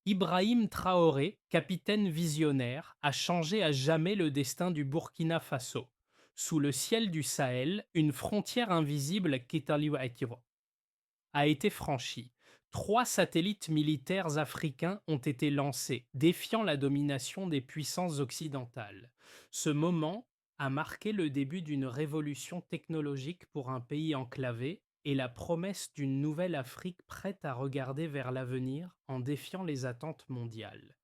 Ibrahim Traoré, capitaine visionnaire, a changé à jamais le destin du Burkina Faso. Sous le ciel du Sahel, une frontière invisible a été franchie. Trois satellites militaires africains ont été lancés, défiant la domination des puissances occidentales. Ce moment a marqué le début d'une révolution technologique pour un pays enclavé et la promesse d'une nouvelle Afrique prête à regarder vers l'avenir en défiant les attentes mondiales.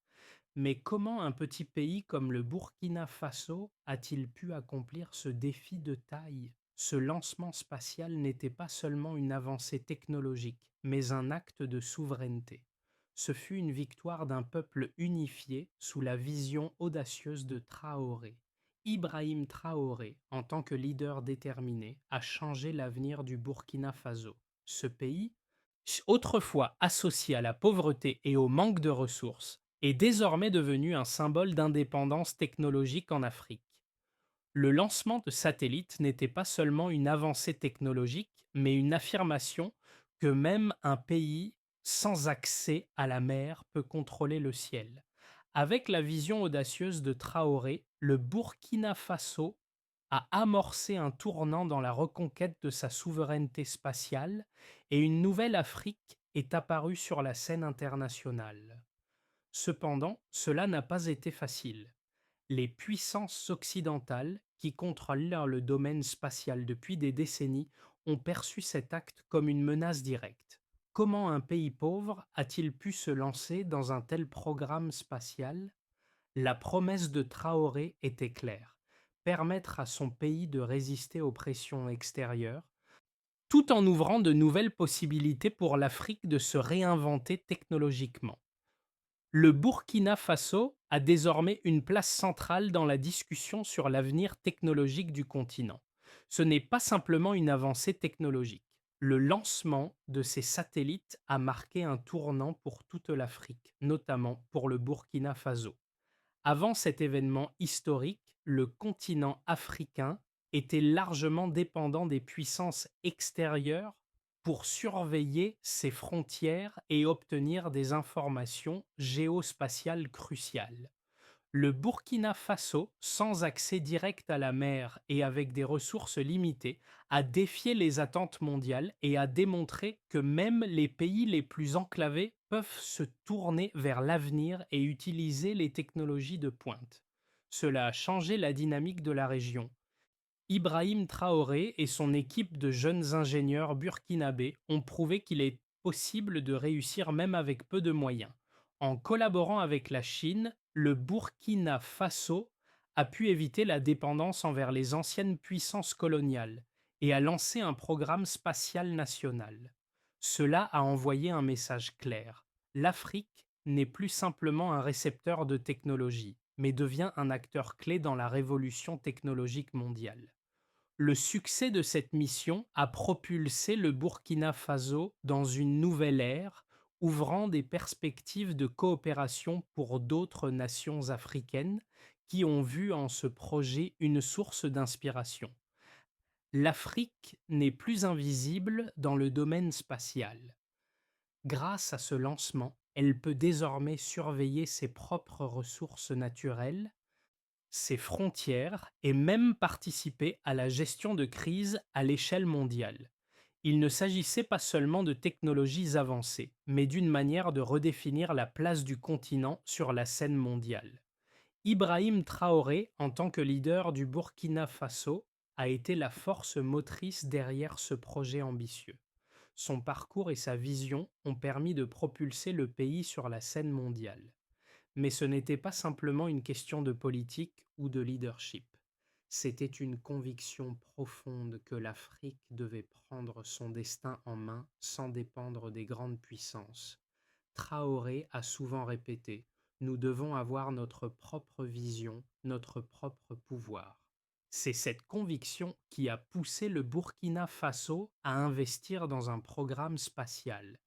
Mais comment un petit pays comme le Burkina Faso a-t-il pu accomplir ce défi de taille? Ce lancement spatial n'était pas seulement une avancée technologique, mais un acte de souveraineté. Ce fut une victoire d'un peuple unifié sous la vision audacieuse de Traoré. Ibrahim Traoré, en tant que leader déterminé, a changé l'avenir du Burkina Faso. Ce pays, autrefois associé à la pauvreté et au manque de ressources, est désormais devenu un symbole d'indépendance technologique en Afrique. Le lancement de satellites n'était pas seulement une avancée technologique, mais une affirmation que même un pays sans accès à la mer peut contrôler le ciel. Avec la vision audacieuse de Traoré, le Burkina Faso a amorcé un tournant dans la reconquête de sa souveraineté spatiale et une nouvelle Afrique est apparue sur la scène internationale. Cependant, cela n'a pas été facile. Les puissances occidentales, qui contrôlent le domaine spatial depuis des décennies, ont perçu cet acte comme une menace directe. Comment un pays pauvre a-t-il pu se lancer dans un tel programme spatial? La promesse de Traoré était claire: permettre à son pays de résister aux pressions extérieures, tout en ouvrant de nouvelles possibilités pour l'Afrique de se réinventer technologiquement. Le Burkina Faso a désormais une place centrale dans la discussion sur l'avenir technologique du continent. Ce n'est pas simplement une avancée technologique. Le lancement de ces satellites a marqué un tournant pour toute l'Afrique, notamment pour le Burkina Faso. Avant cet événement historique, le continent africain était largement dépendant des puissances extérieures pour surveiller ses frontières et obtenir des informations géospatiales cruciales. Le Burkina Faso, sans accès direct à la mer et avec des ressources limitées, a défié les attentes mondiales et a démontré que même les pays les plus enclavés peuvent se tourner vers l'avenir et utiliser les technologies de pointe. Cela a changé la dynamique de la région. Ibrahim Traoré et son équipe de jeunes ingénieurs burkinabés ont prouvé qu'il est possible de réussir même avec peu de moyens. En collaborant avec la Chine, le Burkina Faso a pu éviter la dépendance envers les anciennes puissances coloniales et a lancé un programme spatial national. Cela a envoyé un message clair: l'Afrique n'est plus simplement un récepteur de technologie, mais devient un acteur clé dans la révolution technologique mondiale. Le succès de cette mission a propulsé le Burkina Faso dans une nouvelle ère, ouvrant des perspectives de coopération pour d'autres nations africaines qui ont vu en ce projet une source d'inspiration. L'Afrique n'est plus invisible dans le domaine spatial. Grâce à ce lancement, elle peut désormais surveiller ses propres ressources naturelles, ses frontières et même participer à la gestion de crises à l'échelle mondiale. Il ne s'agissait pas seulement de technologies avancées, mais d'une manière de redéfinir la place du continent sur la scène mondiale. Ibrahim Traoré, en tant que leader du Burkina Faso, a été la force motrice derrière ce projet ambitieux. Son parcours et sa vision ont permis de propulser le pays sur la scène mondiale. Mais ce n'était pas simplement une question de politique ou de leadership. C'était une conviction profonde que l'Afrique devait prendre son destin en main sans dépendre des grandes puissances. Traoré a souvent répété: nous devons avoir notre propre vision, notre propre pouvoir. C'est cette conviction qui a poussé le Burkina Faso à investir dans un programme spatial.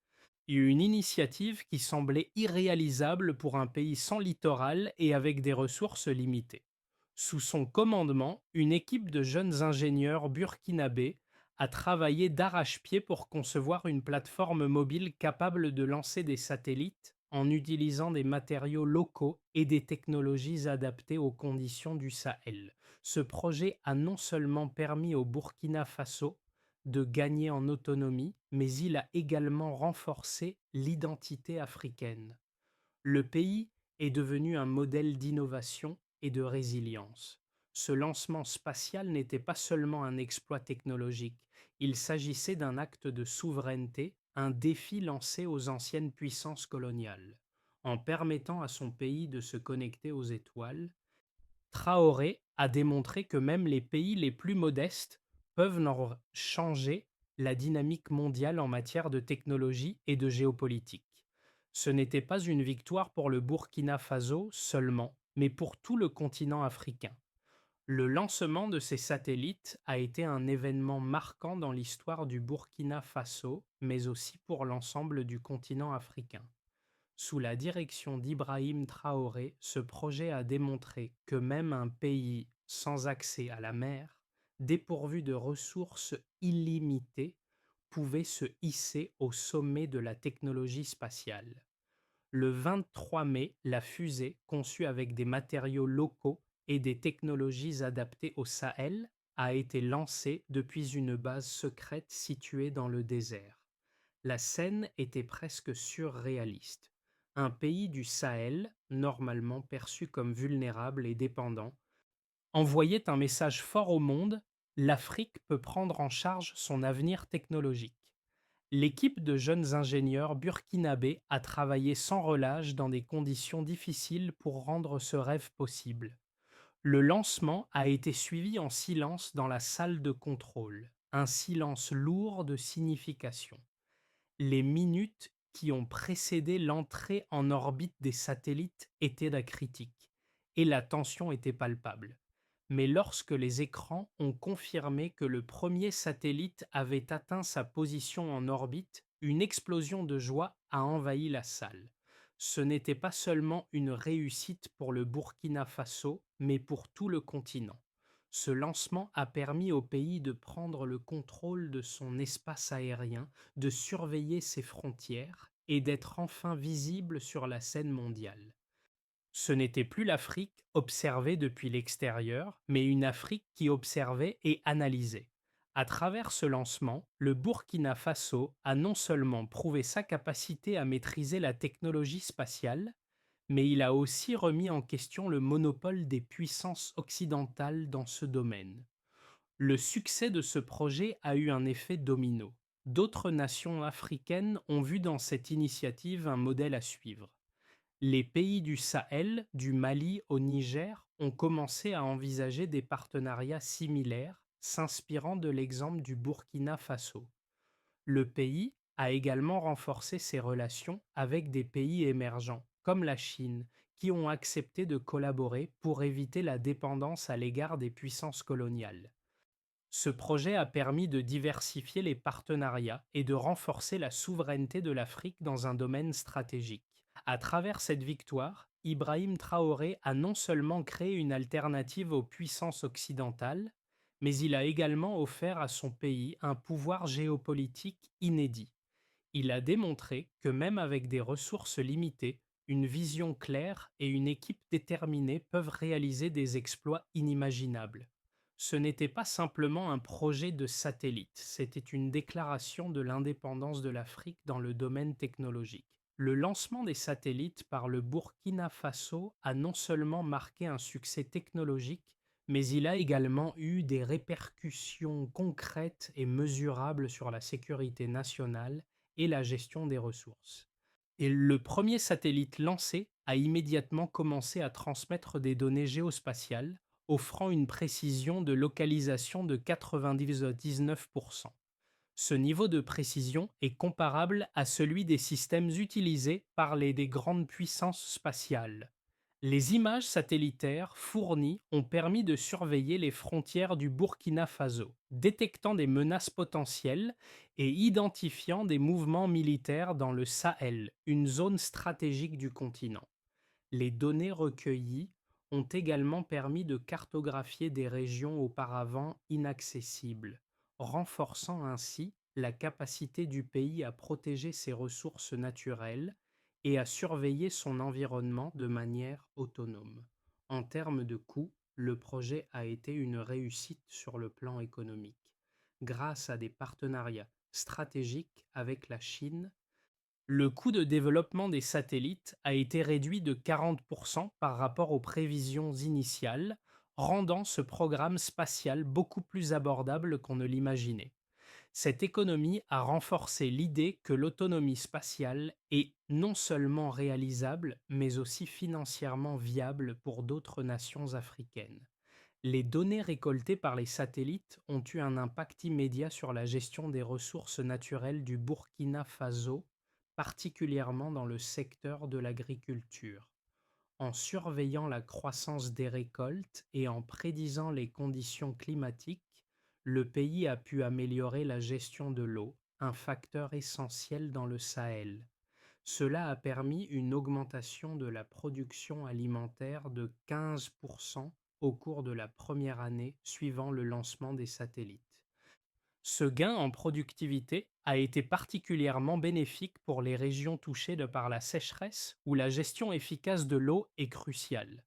Une initiative qui semblait irréalisable pour un pays sans littoral et avec des ressources limitées. Sous son commandement, une équipe de jeunes ingénieurs burkinabés a travaillé d'arrache-pied pour concevoir une plateforme mobile capable de lancer des satellites en utilisant des matériaux locaux et des technologies adaptées aux conditions du Sahel. Ce projet a non seulement permis au Burkina Faso de gagner en autonomie, mais il a également renforcé l'identité africaine. Le pays est devenu un modèle d'innovation et de résilience. Ce lancement spatial n'était pas seulement un exploit technologique, il s'agissait d'un acte de souveraineté, un défi lancé aux anciennes puissances coloniales. En permettant à son pays de se connecter aux étoiles, Traoré a démontré que même les pays les plus modestes peuvent changer la dynamique mondiale en matière de technologie et de géopolitique. Ce n'était pas une victoire pour le Burkina Faso seulement, mais pour tout le continent africain. Le lancement de ces satellites a été un événement marquant dans l'histoire du Burkina Faso, mais aussi pour l'ensemble du continent africain. Sous la direction d'Ibrahim Traoré, ce projet a démontré que même un pays sans accès à la mer, dépourvu de ressources illimitées, pouvait se hisser au sommet de la technologie spatiale. Le 23 mai, la fusée, conçue avec des matériaux locaux et des technologies adaptées au Sahel, a été lancée depuis une base secrète située dans le désert. La scène était presque surréaliste. Un pays du Sahel, normalement perçu comme vulnérable et dépendant, envoyait un message fort au monde: l'Afrique peut prendre en charge son avenir technologique. L'équipe de jeunes ingénieurs burkinabés a travaillé sans relâche dans des conditions difficiles pour rendre ce rêve possible. Le lancement a été suivi en silence dans la salle de contrôle, un silence lourd de signification. Les minutes qui ont précédé l'entrée en orbite des satellites étaient critiques, et la tension était palpable. Mais lorsque les écrans ont confirmé que le premier satellite avait atteint sa position en orbite, une explosion de joie a envahi la salle. Ce n'était pas seulement une réussite pour le Burkina Faso, mais pour tout le continent. Ce lancement a permis au pays de prendre le contrôle de son espace aérien, de surveiller ses frontières et d'être enfin visible sur la scène mondiale. Ce n'était plus l'Afrique observée depuis l'extérieur, mais une Afrique qui observait et analysait. À travers ce lancement, le Burkina Faso a non seulement prouvé sa capacité à maîtriser la technologie spatiale, mais il a aussi remis en question le monopole des puissances occidentales dans ce domaine. Le succès de ce projet a eu un effet domino. D'autres nations africaines ont vu dans cette initiative un modèle à suivre. Les pays du Sahel, du Mali au Niger, ont commencé à envisager des partenariats similaires, s'inspirant de l'exemple du Burkina Faso. Le pays a également renforcé ses relations avec des pays émergents, comme la Chine, qui ont accepté de collaborer pour éviter la dépendance à l'égard des puissances coloniales. Ce projet a permis de diversifier les partenariats et de renforcer la souveraineté de l'Afrique dans un domaine stratégique. À travers cette victoire, Ibrahim Traoré a non seulement créé une alternative aux puissances occidentales, mais il a également offert à son pays un pouvoir géopolitique inédit. Il a démontré que même avec des ressources limitées, une vision claire et une équipe déterminée peuvent réaliser des exploits inimaginables. Ce n'était pas simplement un projet de satellite, c'était une déclaration de l'indépendance de l'Afrique dans le domaine technologique. Le lancement des satellites par le Burkina Faso a non seulement marqué un succès technologique, mais il a également eu des répercussions concrètes et mesurables sur la sécurité nationale et la gestion des ressources. Et le premier satellite lancé a immédiatement commencé à transmettre des données géospatiales, offrant une précision de localisation de 99%. Ce niveau de précision est comparable à celui des systèmes utilisés par des grandes puissances spatiales. Les images satellitaires fournies ont permis de surveiller les frontières du Burkina Faso, détectant des menaces potentielles et identifiant des mouvements militaires dans le Sahel, une zone stratégique du continent. Les données recueillies ont également permis de cartographier des régions auparavant inaccessibles, renforçant ainsi la capacité du pays à protéger ses ressources naturelles et à surveiller son environnement de manière autonome. En termes de coûts, le projet a été une réussite sur le plan économique. Grâce à des partenariats stratégiques avec la Chine, le coût de développement des satellites a été réduit de 40% par rapport aux prévisions initiales, rendant ce programme spatial beaucoup plus abordable qu'on ne l'imaginait. Cette économie a renforcé l'idée que l'autonomie spatiale est non seulement réalisable, mais aussi financièrement viable pour d'autres nations africaines. Les données récoltées par les satellites ont eu un impact immédiat sur la gestion des ressources naturelles du Burkina Faso, particulièrement dans le secteur de l'agriculture. En surveillant la croissance des récoltes et en prédisant les conditions climatiques, le pays a pu améliorer la gestion de l'eau, un facteur essentiel dans le Sahel. Cela a permis une augmentation de la production alimentaire de 15% au cours de la première année suivant le lancement des satellites. Ce gain en productivité a été particulièrement bénéfique pour les régions touchées de par la sécheresse où la gestion efficace de l'eau est cruciale.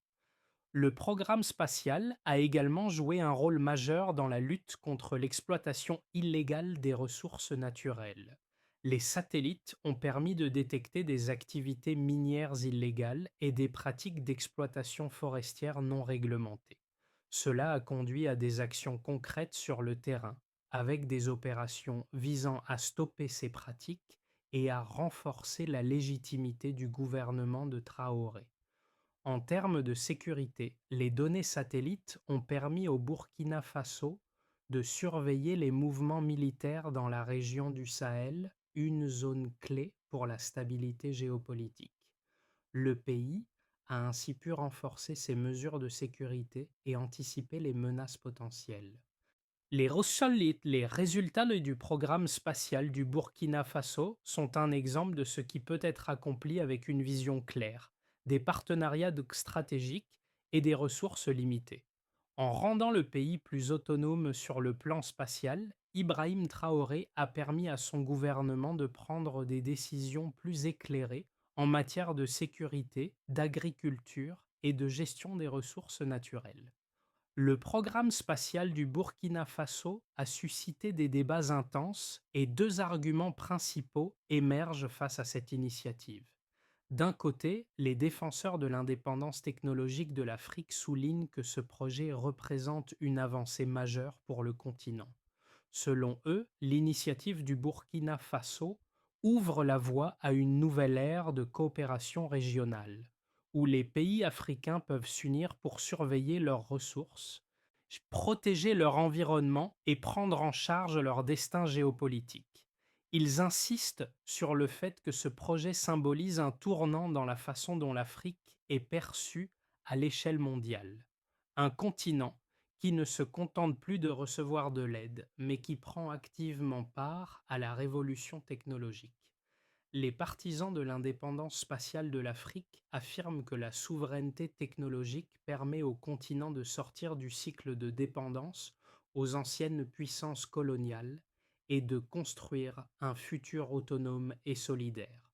Le programme spatial a également joué un rôle majeur dans la lutte contre l'exploitation illégale des ressources naturelles. Les satellites ont permis de détecter des activités minières illégales et des pratiques d'exploitation forestière non réglementées. Cela a conduit à des actions concrètes sur le terrain, avec des opérations visant à stopper ces pratiques et à renforcer la légitimité du gouvernement de Traoré. En termes de sécurité, les données satellites ont permis au Burkina Faso de surveiller les mouvements militaires dans la région du Sahel, une zone clé pour la stabilité géopolitique. Le pays a ainsi pu renforcer ses mesures de sécurité et anticiper les menaces potentielles. Les résultats du programme spatial du Burkina Faso sont un exemple de ce qui peut être accompli avec une vision claire, des partenariats stratégiques et des ressources limitées. En rendant le pays plus autonome sur le plan spatial, Ibrahim Traoré a permis à son gouvernement de prendre des décisions plus éclairées en matière de sécurité, d'agriculture et de gestion des ressources naturelles. Le programme spatial du Burkina Faso a suscité des débats intenses et deux arguments principaux émergent face à cette initiative. D'un côté, les défenseurs de l'indépendance technologique de l'Afrique soulignent que ce projet représente une avancée majeure pour le continent. Selon eux, l'initiative du Burkina Faso ouvre la voie à une nouvelle ère de coopération régionale, où les pays africains peuvent s'unir pour surveiller leurs ressources, protéger leur environnement et prendre en charge leur destin géopolitique. Ils insistent sur le fait que ce projet symbolise un tournant dans la façon dont l'Afrique est perçue à l'échelle mondiale. Un continent qui ne se contente plus de recevoir de l'aide, mais qui prend activement part à la révolution technologique. Les partisans de l'indépendance spatiale de l'Afrique affirment que la souveraineté technologique permet au continent de sortir du cycle de dépendance aux anciennes puissances coloniales et de construire un futur autonome et solidaire.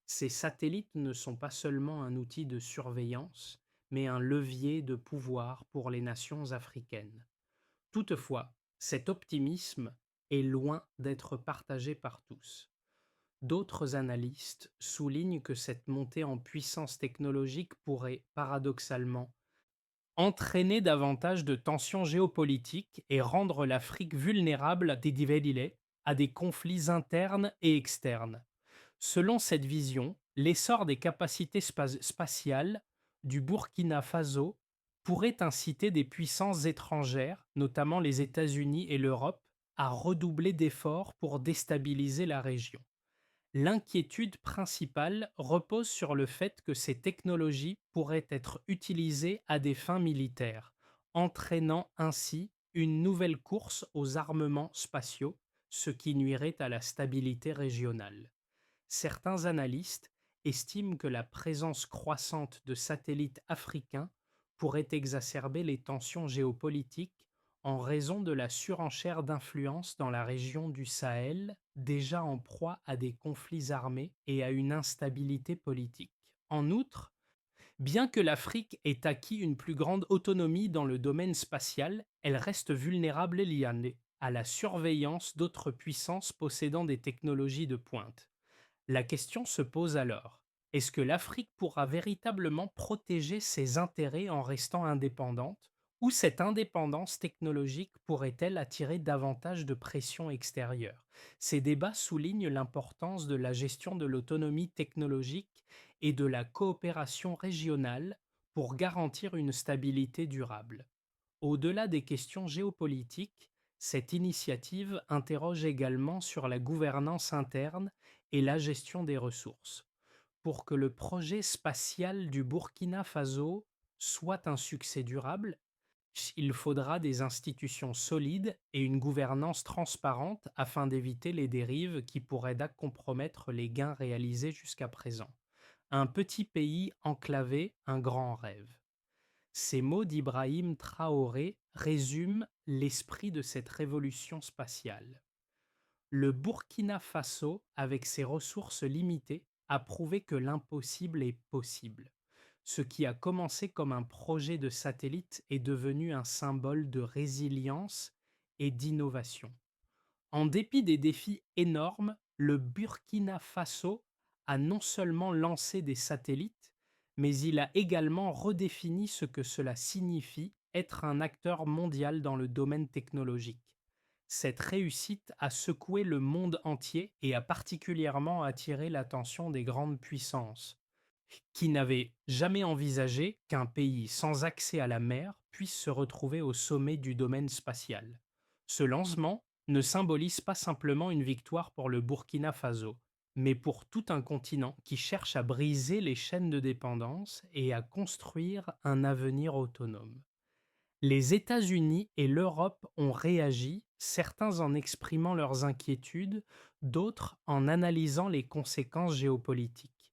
Ces satellites ne sont pas seulement un outil de surveillance, mais un levier de pouvoir pour les nations africaines. Toutefois, cet optimisme est loin d'être partagé par tous. D'autres analystes soulignent que cette montée en puissance technologique pourrait, paradoxalement, entraîner davantage de tensions géopolitiques et rendre l'Afrique vulnérable à des conflits internes et externes. Selon cette vision, l'essor des capacités spatiales du Burkina Faso pourrait inciter des puissances étrangères, notamment les États-Unis et l'Europe, à redoubler d'efforts pour déstabiliser la région. L'inquiétude principale repose sur le fait que ces technologies pourraient être utilisées à des fins militaires, entraînant ainsi une nouvelle course aux armements spatiaux, ce qui nuirait à la stabilité régionale. Certains analystes estiment que la présence croissante de satellites africains pourrait exacerber les tensions géopolitiques en raison de la surenchère d'influence dans la région du Sahel déjà en proie à des conflits armés et à une instabilité politique. En outre, bien que l'Afrique ait acquis une plus grande autonomie dans le domaine spatial, elle reste vulnérable et liée à la surveillance d'autres puissances possédant des technologies de pointe. La question se pose alors, est-ce que l'Afrique pourra véritablement protéger ses intérêts en restant indépendante, ou cette indépendance technologique pourrait-elle attirer davantage de pression extérieure? Ces débats soulignent l'importance de la gestion de l'autonomie technologique et de la coopération régionale pour garantir une stabilité durable. Au-delà des questions géopolitiques, cette initiative interroge également sur la gouvernance interne et la gestion des ressources. Pour que le projet spatial du Burkina Faso soit un succès durable, il faudra des institutions solides et une gouvernance transparente afin d'éviter les dérives qui pourraient compromettre les gains réalisés jusqu'à présent. Un petit pays enclavé, un grand rêve. Ces mots d'Ibrahim Traoré résument l'esprit de cette révolution spatiale. Le Burkina Faso, avec ses ressources limitées, a prouvé que l'impossible est possible. Ce qui a commencé comme un projet de satellite est devenu un symbole de résilience et d'innovation. En dépit des défis énormes, le Burkina Faso a non seulement lancé des satellites, mais il a également redéfini ce que cela signifie être un acteur mondial dans le domaine technologique. Cette réussite a secoué le monde entier et a particulièrement attiré l'attention des grandes puissances, qui n'avaient jamais envisagé qu'un pays sans accès à la mer puisse se retrouver au sommet du domaine spatial. Ce lancement ne symbolise pas simplement une victoire pour le Burkina Faso, mais pour tout un continent qui cherche à briser les chaînes de dépendance et à construire un avenir autonome. Les États-Unis et l'Europe ont réagi, certains en exprimant leurs inquiétudes, d'autres en analysant les conséquences géopolitiques.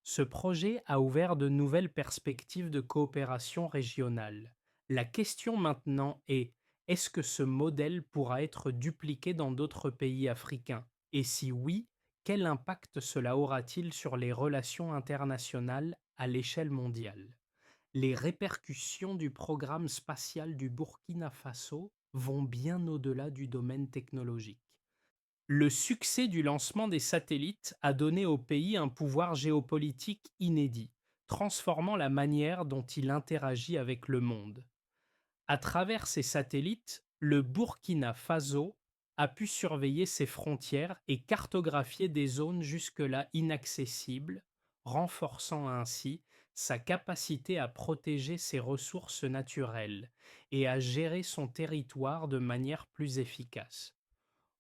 Ce projet a ouvert de nouvelles perspectives de coopération régionale. La question maintenant est-ce que ce modèle pourra être dupliqué dans d'autres pays africains? Et si oui, quel impact cela aura-t-il sur les relations internationales à l'échelle mondiale? Les répercussions du programme spatial du Burkina Faso vont bien au-delà du domaine technologique. Le succès du lancement des satellites a donné au pays un pouvoir géopolitique inédit, transformant la manière dont il interagit avec le monde. À travers ces satellites, le Burkina Faso a pu surveiller ses frontières et cartographier des zones jusque-là inaccessibles, renforçant ainsi sa capacité à protéger ses ressources naturelles et à gérer son territoire de manière plus efficace.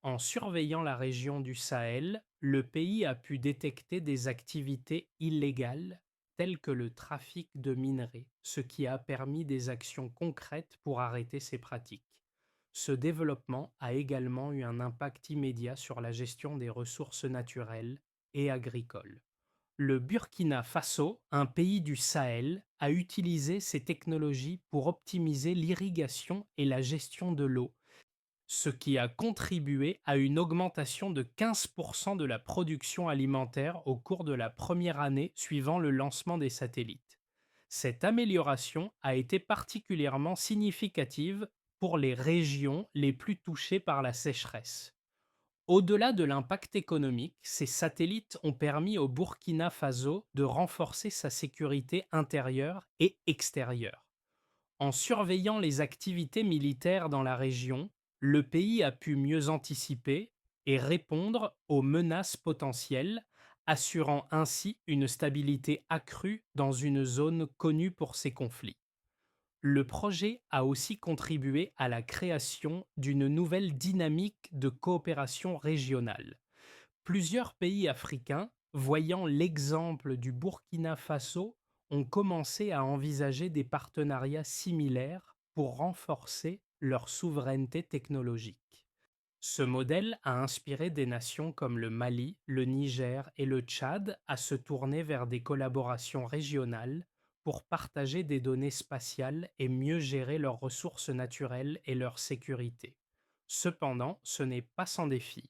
En surveillant la région du Sahel, le pays a pu détecter des activités illégales telles que le trafic de minerais, ce qui a permis des actions concrètes pour arrêter ces pratiques. Ce développement a également eu un impact immédiat sur la gestion des ressources naturelles et agricoles. Le Burkina Faso, un pays du Sahel, a utilisé ces technologies pour optimiser l'irrigation et la gestion de l'eau, ce qui a contribué à une augmentation de 15% de la production alimentaire au cours de la première année suivant le lancement des satellites. Cette amélioration a été particulièrement significative pour les régions les plus touchées par la sécheresse. Au-delà de l'impact économique, ces satellites ont permis au Burkina Faso de renforcer sa sécurité intérieure et extérieure. En surveillant les activités militaires dans la région, le pays a pu mieux anticiper et répondre aux menaces potentielles, assurant ainsi une stabilité accrue dans une zone connue pour ses conflits. Le projet a aussi contribué à la création d'une nouvelle dynamique de coopération régionale. Plusieurs pays africains, voyant l'exemple du Burkina Faso, ont commencé à envisager des partenariats similaires pour renforcer leur souveraineté technologique. Ce modèle a inspiré des nations comme le Mali, le Niger et le Tchad à se tourner vers des collaborations régionales pour partager des données spatiales et mieux gérer leurs ressources naturelles et leur sécurité. Cependant, ce n'est pas sans défi.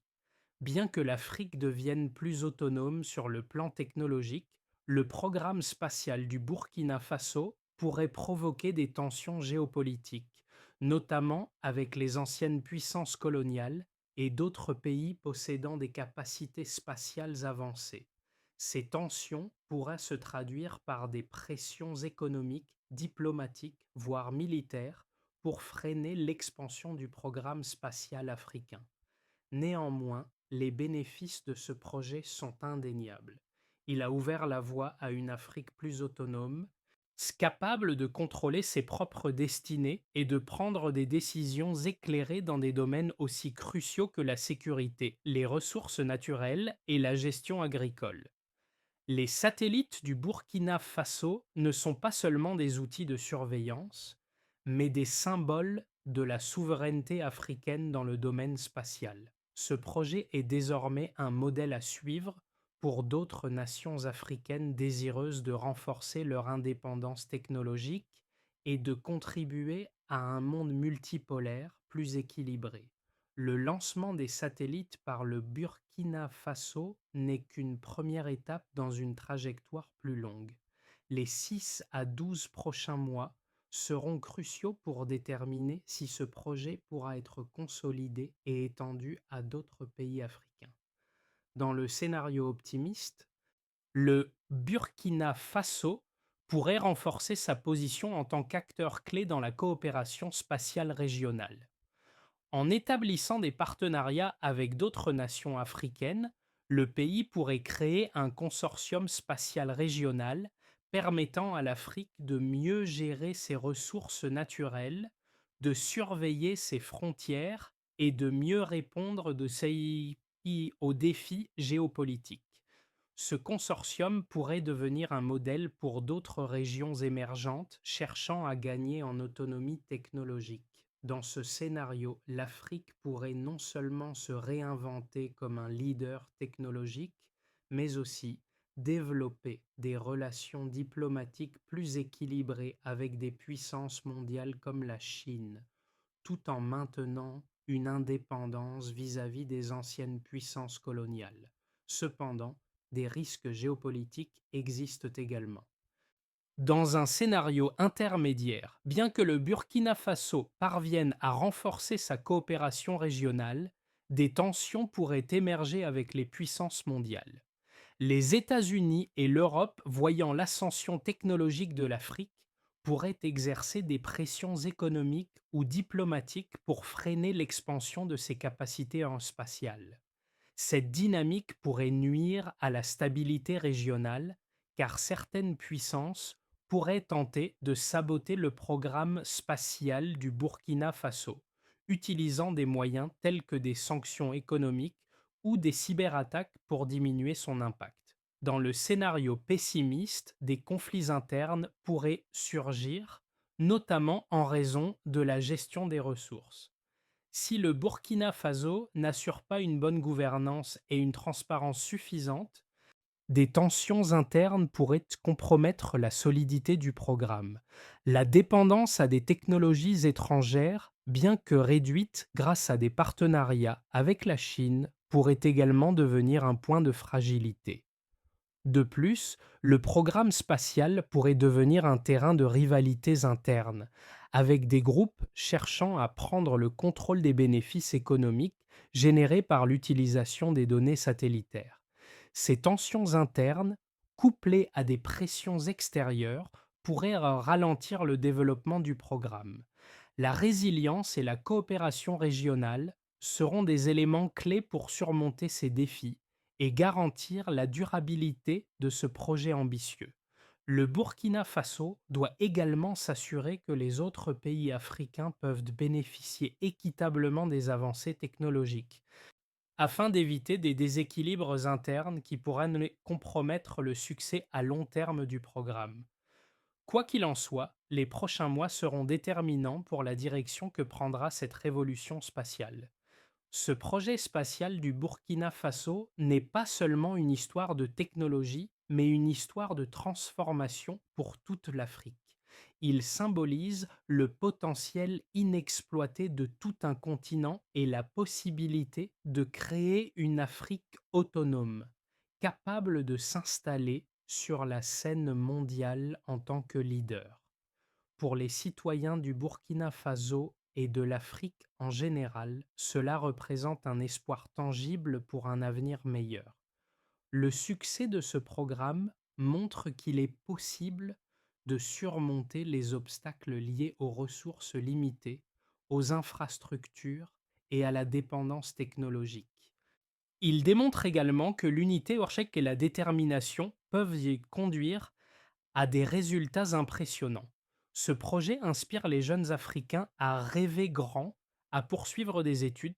Bien que l'Afrique devienne plus autonome sur le plan technologique, le programme spatial du Burkina Faso pourrait provoquer des tensions géopolitiques, notamment avec les anciennes puissances coloniales et d'autres pays possédant des capacités spatiales avancées. Ces tensions pourraient se traduire par des pressions économiques, diplomatiques, voire militaires, pour freiner l'expansion du programme spatial africain. Néanmoins, les bénéfices de ce projet sont indéniables. Il a ouvert la voie à une Afrique plus autonome, capable de contrôler ses propres destinées et de prendre des décisions éclairées dans des domaines aussi cruciaux que la sécurité, les ressources naturelles et la gestion agricole. Les satellites du Burkina Faso ne sont pas seulement des outils de surveillance, mais des symboles de la souveraineté africaine dans le domaine spatial. Ce projet est désormais un modèle à suivre pour d'autres nations africaines désireuses de renforcer leur indépendance technologique et de contribuer à un monde multipolaire plus équilibré. Le lancement des satellites par le Burkina Faso n'est qu'une première étape dans une trajectoire plus longue. Les 6 à 12 prochains mois seront cruciaux pour déterminer si ce projet pourra être consolidé et étendu à d'autres pays africains. Dans le scénario optimiste, le Burkina Faso pourrait renforcer sa position en tant qu'acteur clé dans la coopération spatiale régionale. En établissant des partenariats avec d'autres nations africaines, le pays pourrait créer un consortium spatial régional permettant à l'Afrique de mieux gérer ses ressources naturelles, de surveiller ses frontières et de mieux répondre aux défis géopolitiques. Ce consortium pourrait devenir un modèle pour d'autres régions émergentes cherchant à gagner en autonomie technologique. Dans ce scénario, l'Afrique pourrait non seulement se réinventer comme un leader technologique, mais aussi développer des relations diplomatiques plus équilibrées avec des puissances mondiales comme la Chine, tout en maintenant une indépendance vis-à-vis des anciennes puissances coloniales. Cependant, des risques géopolitiques existent également. Dans un scénario intermédiaire, bien que le Burkina Faso parvienne à renforcer sa coopération régionale, des tensions pourraient émerger avec les puissances mondiales. Les États-Unis et l'Europe, voyant l'ascension technologique de l'Afrique, pourraient exercer des pressions économiques ou diplomatiques pour freiner l'expansion de ses capacités en spatial. Cette dynamique pourrait nuire à la stabilité régionale, car certaines puissances pourraient tenter de saboter le programme spatial du Burkina Faso, utilisant des moyens tels que des sanctions économiques ou des cyberattaques pour diminuer son impact. Dans le scénario pessimiste, des conflits internes pourraient surgir, notamment en raison de la gestion des ressources. Si le Burkina Faso n'assure pas une bonne gouvernance et une transparence suffisante, des tensions internes pourraient compromettre la solidité du programme. La dépendance à des technologies étrangères, bien que réduite grâce à des partenariats avec la Chine, pourrait également devenir un point de fragilité. De plus, le programme spatial pourrait devenir un terrain de rivalités internes, avec des groupes cherchant à prendre le contrôle des bénéfices économiques générés par l'utilisation des données satellitaires. Ces tensions internes, couplées à des pressions extérieures, pourraient ralentir le développement du programme. La résilience et la coopération régionale seront des éléments clés pour surmonter ces défis et garantir la durabilité de ce projet ambitieux. Le Burkina Faso doit également s'assurer que les autres pays africains peuvent bénéficier équitablement des avancées technologiques, afin d'éviter des déséquilibres internes qui pourraient compromettre le succès à long terme du programme. Quoi qu'il en soit, les prochains mois seront déterminants pour la direction que prendra cette révolution spatiale. Ce projet spatial du Burkina Faso n'est pas seulement une histoire de technologie, mais une histoire de transformation pour toute l'Afrique. Il symbolise le potentiel inexploité de tout un continent et la possibilité de créer une Afrique autonome, capable de s'installer sur la scène mondiale en tant que leader. Pour les citoyens du Burkina Faso et de l'Afrique en général, cela représente un espoir tangible pour un avenir meilleur. Le succès de ce programme montre qu'il est possible de surmonter les obstacles liés aux ressources limitées, aux infrastructures et à la dépendance technologique. Il démontre également que l'unité Orchek et la détermination peuvent y conduire à des résultats impressionnants. Ce projet inspire les jeunes Africains à rêver grand, à poursuivre des études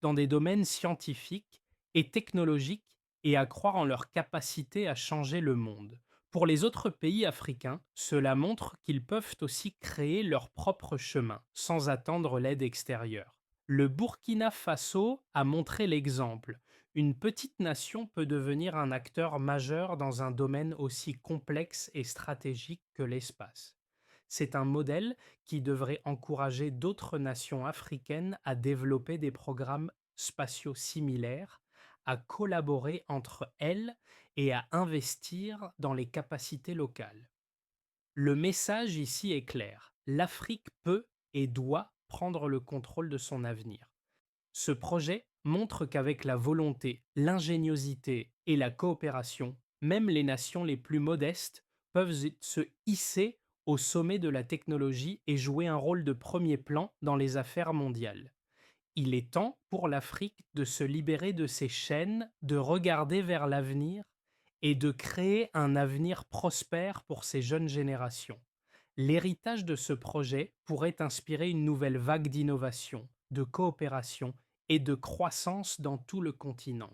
dans des domaines scientifiques et technologiques et à croire en leur capacité à changer le monde. Pour les autres pays africains, cela montre qu'ils peuvent aussi créer leur propre chemin, sans attendre l'aide extérieure. Le Burkina Faso a montré l'exemple. Une petite nation peut devenir un acteur majeur dans un domaine aussi complexe et stratégique que l'espace. C'est un modèle qui devrait encourager d'autres nations africaines à développer des programmes spatiaux similaires, à collaborer entre elles et à investir dans les capacités locales. Le message ici est clair. L'Afrique peut et doit prendre le contrôle de son avenir. Ce projet montre qu'avec la volonté, l'ingéniosité et la coopération, même les nations les plus modestes peuvent se hisser au sommet de la technologie et jouer un rôle de premier plan dans les affaires mondiales. Il est temps pour l'Afrique de se libérer de ses chaînes, de regarder vers l'avenir et de créer un avenir prospère pour ces jeunes générations. L'héritage de ce projet pourrait inspirer une nouvelle vague d'innovation, de coopération et de croissance dans tout le continent.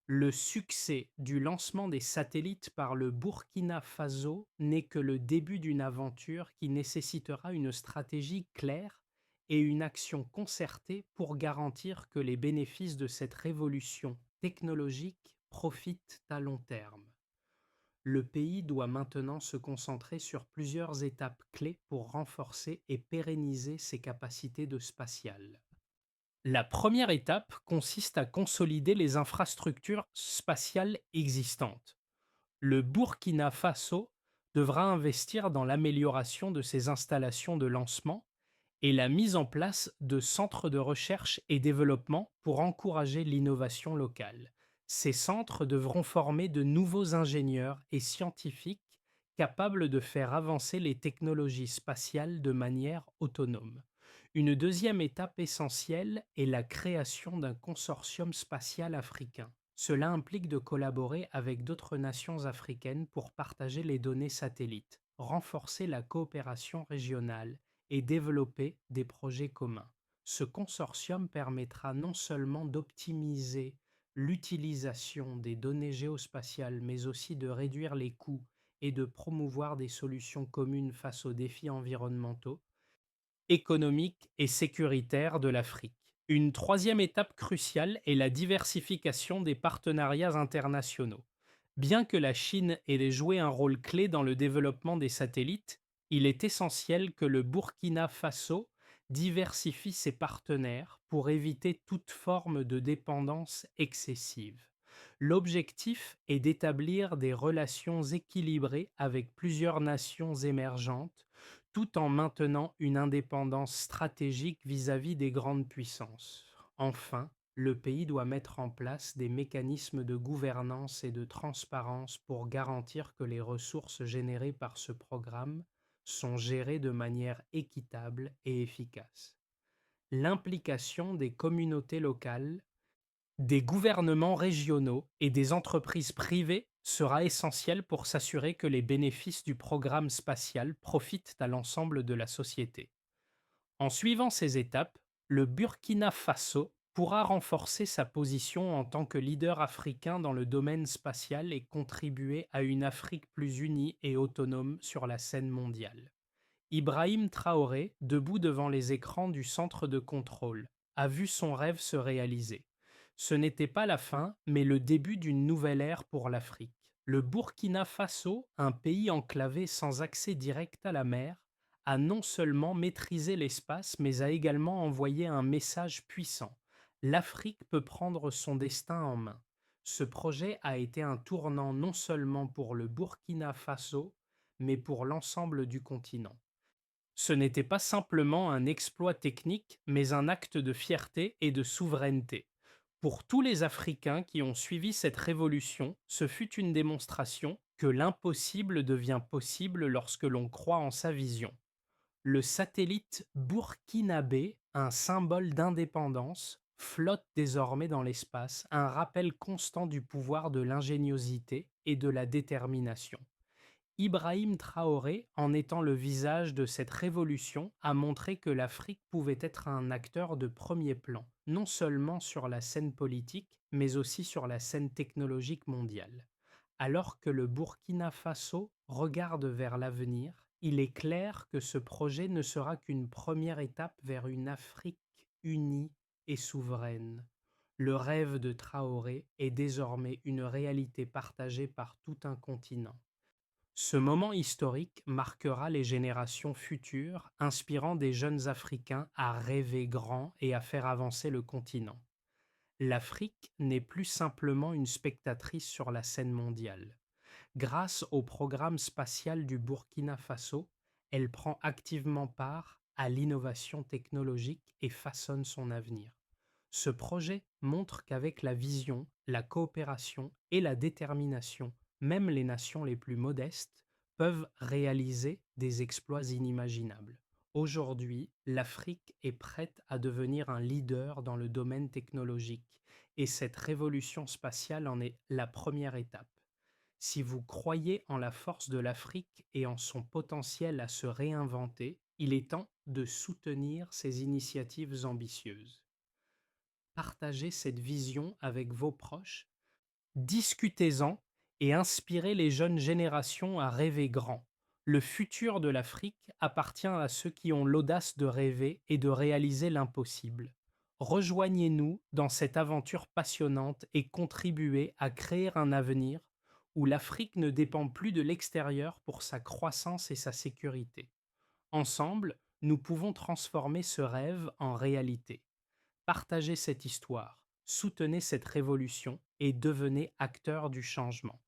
Le succès du lancement des satellites par le Burkina Faso n'est que le début d'une aventure qui nécessitera une stratégie claire et une action concertée pour garantir que les bénéfices de cette révolution technologique profitent à long terme. Le pays doit maintenant se concentrer sur plusieurs étapes clés pour renforcer et pérenniser ses capacités de spatial. La première étape consiste à consolider les infrastructures spatiales existantes. Le Burkina Faso devra investir dans l'amélioration de ses installations de lancement et la mise en place de centres de recherche et développement pour encourager l'innovation locale. Ces centres devront former de nouveaux ingénieurs et scientifiques capables de faire avancer les technologies spatiales de manière autonome. Une deuxième étape essentielle est la création d'un consortium spatial africain. Cela implique de collaborer avec d'autres nations africaines pour partager les données satellites, renforcer la coopération régionale et développer des projets communs. Ce consortium permettra non seulement d'optimiser l'utilisation des données géospatiales, mais aussi de réduire les coûts et de promouvoir des solutions communes face aux défis environnementaux, économiques et sécuritaires de l'Afrique. Une troisième étape cruciale est la diversification des partenariats internationaux. Bien que la Chine ait joué un rôle clé dans le développement des satellites, il est essentiel que le Burkina Faso diversifie ses partenaires pour éviter toute forme de dépendance excessive. L'objectif est d'établir des relations équilibrées avec plusieurs nations émergentes, tout en maintenant une indépendance stratégique vis-à-vis des grandes puissances. Enfin, le pays doit mettre en place des mécanismes de gouvernance et de transparence pour garantir que les ressources générées par ce programme sont gérées de manière équitable et efficace. L'implication des communautés locales, des gouvernements régionaux et des entreprises privées sera essentielle pour s'assurer que les bénéfices du programme spatial profitent à l'ensemble de la société. En suivant ces étapes, le Burkina Faso pourra renforcer sa position en tant que leader africain dans le domaine spatial et contribuer à une Afrique plus unie et autonome sur la scène mondiale. Ibrahim Traoré, debout devant les écrans du centre de contrôle, a vu son rêve se réaliser. Ce n'était pas la fin, mais le début d'une nouvelle ère pour l'Afrique. Le Burkina Faso, un pays enclavé sans accès direct à la mer, a non seulement maîtrisé l'espace, mais a également envoyé un message puissant. L'Afrique peut prendre son destin en main. Ce projet a été un tournant non seulement pour le Burkina Faso, mais pour l'ensemble du continent. Ce n'était pas simplement un exploit technique, mais un acte de fierté et de souveraineté. Pour tous les Africains qui ont suivi cette révolution, ce fut une démonstration que l'impossible devient possible lorsque l'on croit en sa vision. Le satellite burkinabé, un symbole d'indépendance, flotte désormais dans l'espace, un rappel constant du pouvoir de l'ingéniosité et de la détermination. Ibrahim Traoré, en étant le visage de cette révolution, a montré que l'Afrique pouvait être un acteur de premier plan, non seulement sur la scène politique, mais aussi sur la scène technologique mondiale. Alors que le Burkina Faso regarde vers l'avenir, il est clair que ce projet ne sera qu'une première étape vers une Afrique unie et souveraine. Le rêve de Traoré est désormais une réalité partagée par tout un continent. Ce moment historique marquera les générations futures, inspirant des jeunes Africains à rêver grand et à faire avancer le continent. L'Afrique n'est plus simplement une spectatrice sur la scène mondiale. Grâce au programme spatial du Burkina Faso, elle prend activement part à l'innovation technologique et façonne son avenir. Ce projet montre qu'avec la vision, la coopération et la détermination, même les nations les plus modestes peuvent réaliser des exploits inimaginables. Aujourd'hui, l'Afrique est prête à devenir un leader dans le domaine technologique et cette révolution spatiale en est la première étape. Si vous croyez en la force de l'Afrique et en son potentiel à se réinventer, il est temps de soutenir ces initiatives ambitieuses. Partagez cette vision avec vos proches, discutez-en et inspirez les jeunes générations à rêver grand. Le futur de l'Afrique appartient à ceux qui ont l'audace de rêver et de réaliser l'impossible. Rejoignez-nous dans cette aventure passionnante et contribuez à créer un avenir où l'Afrique ne dépend plus de l'extérieur pour sa croissance et sa sécurité. Ensemble, nous pouvons transformer ce rêve en réalité. Partagez cette histoire, soutenez cette révolution et devenez acteur du changement.